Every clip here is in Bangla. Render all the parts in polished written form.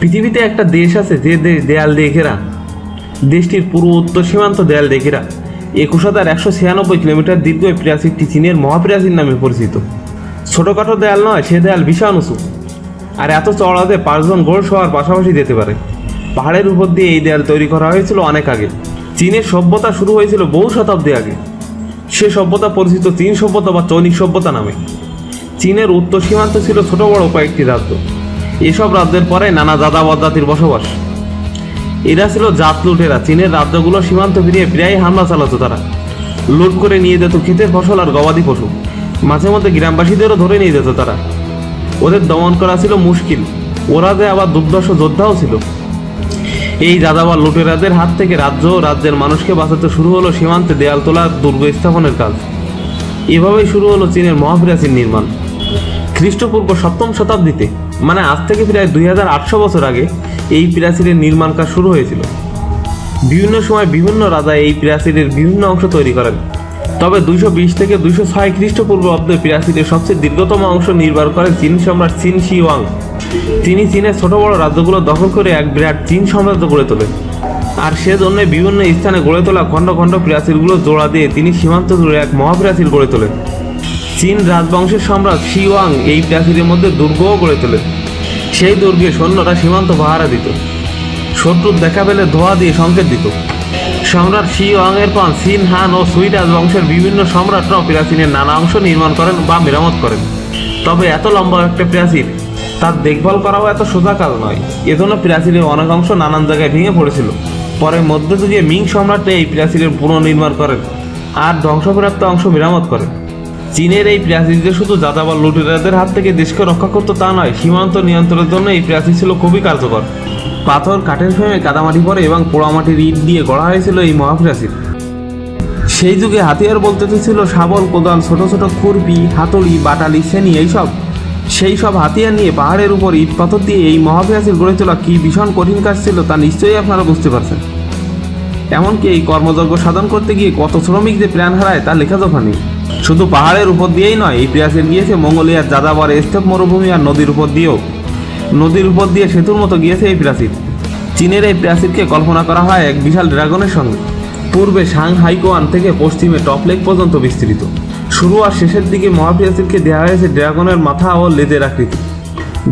পৃথিবীতে একটা দেশ আছে যে দেশ দেয়াল দিয়ে ঘেরা। দেশটির পূর্ব উত্তর সীমান্ত দেয়াল দিয়ে ঘেরা ২১,১৯৬ কিলোমিটার দীর্ঘ এই প্রাচীরটি চীনের মহাপ্রাচীর নামে পরিচিত। ছোটোখাটো দেয়াল নয়, সে দেয়াল বিশাল উঁচু, আর এত চওড়া যে ৫ জন ঘোড় সওয়ার পাশাপাশি যেতে পারে। পাহাড়ের উপর দিয়ে এই দেয়াল তৈরি করা হয়েছিল অনেক আগে। চীনের সভ্যতা শুরু হয়েছিল বহু শতাব্দী আগে। সে সভ্যতা পরিচিত চীন সভ্যতা বা চৈনিক সভ্যতা নামে। চীনের উত্তর সীমান্ত ছিল ছোট বড় কয়েকটি রাজ্য। এসব রাজ্যের পরে নানা যাযাবর জাতির বসবাস। এরা ছিল জাত লুটেরা। চীনের রাজ্যগুলো সীমান্ত পেরিয়ে প্রায় হামলা চালাতো তারা। লুট করে নিয়ে যেত ক্ষেতের ফসল আর গবাদি পশু। মাঝে মধ্যে গ্রামবাসীদেরও ধরে নিয়ে যেত তারা। ওদের দমন করা ছিল মুশকিল। ওরা যে আবার দুর্ধর্ষ যোদ্ধাও ছিল। এই যাযাবর লুটেরাদের হাত থেকে রাজ্য ও রাজ্যের মানুষকে বাঁচাতে শুরু হলো সীমান্তে দেয়াল তোলার দুর্গ স্থাপনের কাজ। এভাবেই শুরু হলো চীনের মহাপ্রাচীর নির্মাণ। খ্রিস্টপূর্ব ৭ম শতাব্দীতে, মানে আজ থেকে প্রায় ২৮০০ বছর আগে এই প্রাচীরের নির্মাণ কাজ শুরু হয়েছিল। বিভিন্ন সময় বিভিন্ন রাজা এই প্রাচীরের বিভিন্ন অংশ তৈরি করেন। তবে ২২০ থেকে ২০৬ খ্রিস্টপূর্বাব্দে প্রাচীরের সবচেয়ে দীর্ঘতম অংশ নির্মাণ করেন চীন সম্রাট চিন শি ওয়াং। তিনি চীনের ছোট বড় রাজ্যগুলো দখল করে এক বিরাট চীন সাম্রাজ্য গড়ে তোলেন। আর সেজন্য বিভিন্ন স্থানে গড়ে তোলা খণ্ড খণ্ড প্রাচীরগুলো জোড়া দিয়ে তিনি সীমান্ত জুড়ে এক মহাপ্রাচীর গড়ে তোলেন। চীন রাজবংশের সম্রাট শি ওয়াং এই প্রাচীরের মধ্যে দুর্গও গড়ে তোলেন। সেই দুর্গে সৈন্যরা সীমান্ত পাহারা দিত। শত্রুর দেখা পেলে ধোঁয়া দিয়ে সংকেত দিত। সম্রাট শি ওয়াং এর পর চীন, হান ও সুই রাজবংশের বিভিন্ন সম্রাটরাও প্রাচীরের নানা অংশ নির্মাণ করেন বা মেরামত করেন। তবে এত লম্বা একটা প্রাচীর, তার দেখভাল করাও এত সোজা কাজ নয়। এজন্য প্রাচীরের অনেক অংশ নানান জায়গায় ভেঙে পড়েছিল। পরে মধ্যযুগে মিং সম্রাটরা এই প্রাচীরের পুনর্নির্মাণ করেন আর ধ্বংসপ্রাপ্ত অংশ মেরামত করেন। চীনের এই প্রাচীর যে শুধু যাযাবর লুটেরাদের হাত থেকে দেশকে রক্ষা করতো তা নয়, সীমান্ত নিয়ন্ত্রণের জন্য এই প্রাচীর ছিল খুবই কার্যকর। পাথর, কাঠের ফ্রেমে কাদামাটি পরে এবং পোড়ামাটির ইট দিয়ে গড়া হয়েছিল এই মহাপ্রাচীর। সেই যুগে হাতিয়ার বলতে তো ছিল শাবল, কোদাল, ছোট ছোট খুরপি, হাতুড়ি, বাটালি, ছেনি, এইসব। সেই সব হাতিয়ার নিয়ে পাহাড়ের উপর ইট পাথর দিয়ে এই মহাপ্রাচীর গড়ে তোলা কি ভীষণ কঠিন কাজ ছিল তা নিশ্চয়ই আপনারা বুঝতে পারছেন। এমনকি এই কর্মযজ্ঞ সাধন করতে গিয়ে কত শ্রমিক যে প্রাণ হারায় তা লেখাজোখা নেই। শুধু পাহাড়ের উপর দিয়েই নয়, এই প্রাচীর গিয়েছে মঙ্গোলিয়ার যাযাবর স্টেপ মরুভূমি আর নদীর উপর দিয়েও। নদীর উপর দিয়ে সেতুর মতো গিয়েছে এই প্রাচীর। চীনের এই প্রাচীরকে কল্পনা করা হয় এক বিশাল ড্রাগনের সঙ্গে। পূর্বে সাংহাইকোয়ান থেকে পশ্চিমে টপ লেক পর্যন্ত বিস্তৃত। শুরু আর শেষের দিকে মহাপ্রাচীরকে দেওয়া হয়েছে ড্রাগনের মাথা ও লেজের আকৃতি।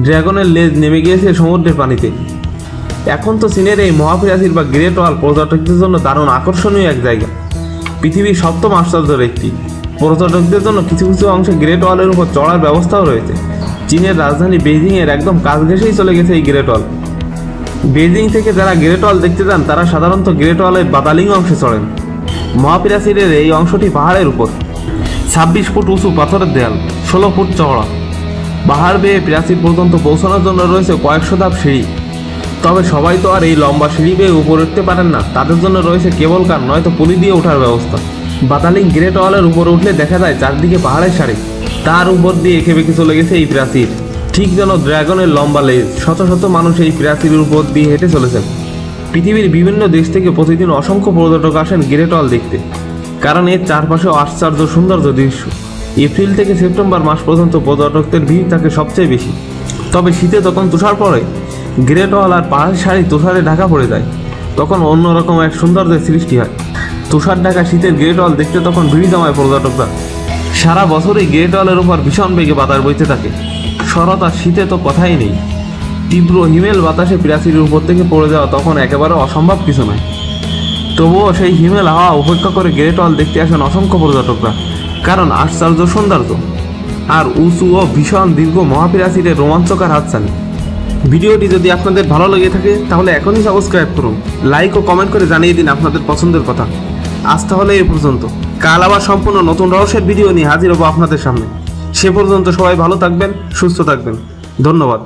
ড্রাগনের লেজ নেমে গিয়েছে সমুদ্রের পানিতে। এখন তো চীনের এই মহাপ্রাচীর বা গ্রেট ওয়াল পর্যটকদের জন্য দারুণ আকর্ষণীয় এক জায়গা। পৃথিবীর ৭ম আশ্চর্যের একটি। পর্যটকদের জন্য কিছু কিছু অংশে গ্রেট ওয়ালের উপর চড়ার ব্যবস্থাও রয়েছে। চীনের রাজধানী বেইজিংয়ের একদম কাছ ঘেঁষেই চলে গেছে এই গ্রেট ওয়াল। বেইজিং থেকে যারা গ্রেট ওয়াল দেখতে যান তারা সাধারণত গ্রেট ওয়ালের বাদালিং অংশে চড়েন। মহাপ্রাচীরের এই অংশটি পাহাড়ের উপর। ২৬ ফুট উঁচু পাথরের দেয়াল, ১৬ ফুট চওড়া। পাহাড় বেয়ে প্রাচীর পর্যন্ত পৌঁছানোর জন্য রয়েছে কয়েকশো ধাপ সিঁড়ি। তবে সবাই তো আর এই লম্বা সিঁড়ি বেয়ে উপরে উঠতে পারেন না। তাদের জন্য রয়েছে কেবল কার, নয়তো পুলি দিয়ে ওঠার ব্যবস্থা। বাদালিং গ্রেট ওয়ালের উপরে উঠলে দেখা যায় চারদিকে পাহাড়ের সারি। তার উপর দিয়ে এঁকে বেঁকে চলে গেছে এই প্রাচীর। ঠিক যেন ড্রাগনের লম্বা লেজ। শত শত মানুষ এই প্রাচীরের উপর দিয়ে হেঁটে চলেছেন। পৃথিবীর বিভিন্ন দেশ থেকে প্রতিদিন অসংখ্য পর্যটক আসেন গ্রেট ওয়াল দেখতে, কারণ এর চারপাশে আশ্চর্য সৌন্দর্য দৃশ্য। এপ্রিল থেকে সেপ্টেম্বর মাস পর্যন্ত পর্যটকদের ভিড় থাকে সবচেয়ে বেশি। তবে শীতে যখন তুষার পড়ে, গ্রেট ওয়াল আর পাহাড়ের সারি তুষারে ঢাকা পড়ে যায়, তখন অন্যরকম এক সৌন্দর্যের সৃষ্টি হয়। তুষার ঢাকা শীতের গ্রেট ওয়াল দেখতে তখন ভিড় জমায় পর্যটকরা। সারা বছরই গ্রেট ওয়ালের উপর ভীষণ বেগে বাতাস বইতে থাকে। শরৎ আর শীতে তো কথাই নেই। তীব্র হিমেল বাতাসে প্রাচীরের উপর থেকে পড়ে যাওয়া তখন একেবারে অসম্ভব কিছু নয়। তবুও সেই হিমেল হাওয়া উপেক্ষা করে গ্রেট ওয়াল দেখতে আসেন অসংখ্য পর্যটকরা, কারণ আশ্চর্য সৌন্দর্য আর উঁচু ও ভীষণ দীর্ঘ মহাপ্রাচীরের রোমাঞ্চকর হাতছানি। ভিডিওটি যদি আপনাদের ভালো লেগে থাকে তাহলে এখনই সাবস্ক্রাইব করুন, লাইক ও কমেন্ট করে জানিয়ে দিন আপনাদের পছন্দের কথা। আজ তাহলে এই পর্যন্ত। কাল আবার সম্পূর্ণ নতুন রহস্যের ভিডিও নিয়ে হাজির হব আপনাদের সামনে। সে পর্যন্ত সবাই ভালো থাকবেন, সুস্থ থাকবেন। ধন্যবাদ।